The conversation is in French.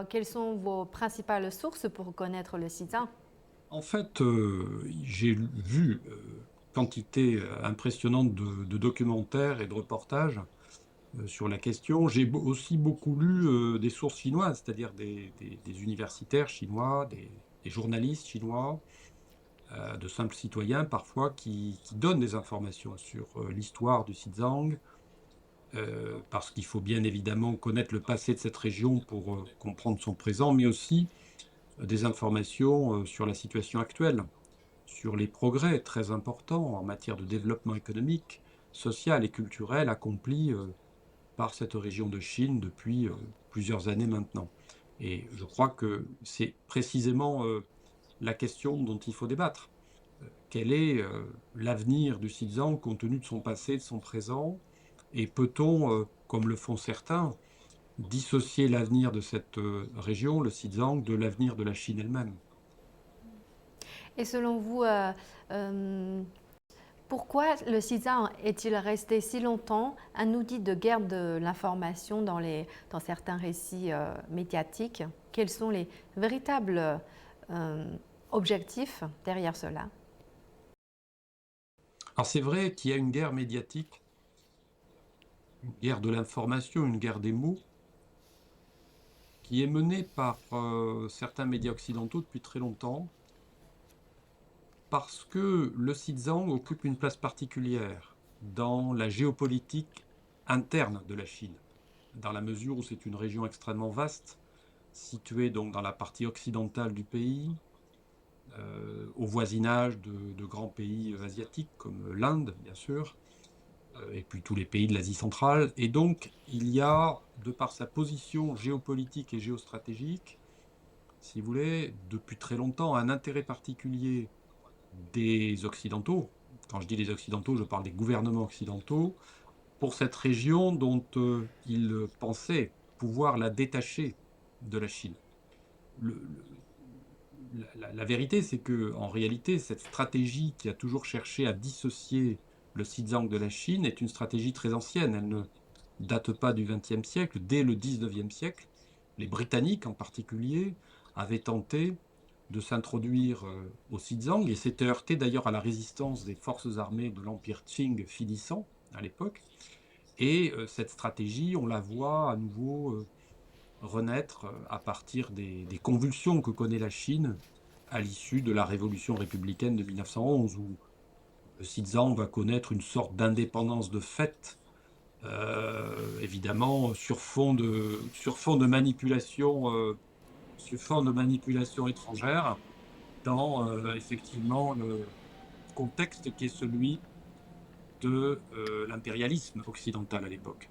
Quelles sont vos principales sources pour connaître le Xizang? En fait, j'ai vu, quantité, impressionnante de documentaires et de reportages, sur la question. J'ai aussi beaucoup lu, des sources chinoises, c'est-à-dire des universitaires chinois, des journalistes chinois, de simples citoyens parfois qui donnent des informations sur, l'histoire du Xinjiang, parce qu'il faut bien évidemment connaître le passé de cette région pour, comprendre son présent, mais aussi des informations, sur la situation actuelle. Sur les progrès très importants en matière de développement économique, social et culturel accomplis par cette région de Chine depuis plusieurs années maintenant. Et je crois que c'est précisément la question dont il faut débattre. Quel est l'avenir du Xinjiang compte tenu de son passé, de son présent? Et peut-on, comme le font certains, dissocier l'avenir de cette région, le Xinjiang, de l'avenir de la Chine elle-même? Et selon vous, pourquoi le Xizang est-il resté si longtemps un outil de guerre de l'information dans certains récits médiatiques? Quels sont les véritables euh, objectifs derrière cela? Alors c'est vrai qu'il y a une guerre médiatique, une guerre de l'information, une guerre des mots, qui est menée par certains médias occidentaux depuis très longtemps, parce que le Xinjiang occupe une place particulière dans la géopolitique interne de la Chine, dans la mesure où c'est une région extrêmement vaste, située donc dans la partie occidentale du pays, au voisinage de grands pays asiatiques comme l'Inde, bien sûr, et puis tous les pays de l'Asie centrale. Et donc, il y a, de par sa position géopolitique et géostratégique, si vous voulez, depuis très longtemps, un intérêt particulier des Occidentaux. Quand je dis les Occidentaux, je parle des gouvernements occidentaux, pour cette région dont ils pensaient pouvoir la détacher de la Chine. Le- la vérité, c'est que, en réalité, cette stratégie qui a toujours cherché à dissocier le Xinjiang de la Chine est une stratégie très ancienne. Elle ne date pas du XXe siècle. Dès le XIXe siècle, les Britanniques en particulier avaient tenté de s'introduire au Xinjiang et s'étaient heurtés d'ailleurs à la résistance des forces armées de l'Empire Qing finissant à l'époque. Et cette stratégie, on la voit à nouveau renaître à partir des convulsions que connaît la Chine à l'issue de la révolution républicaine de 1911, où le Xinjiang va connaître une sorte d'indépendance de fait, évidemment sur fond de manipulation, sur fond de manipulation étrangère, dans effectivement le contexte qui est celui de l'impérialisme occidental à l'époque.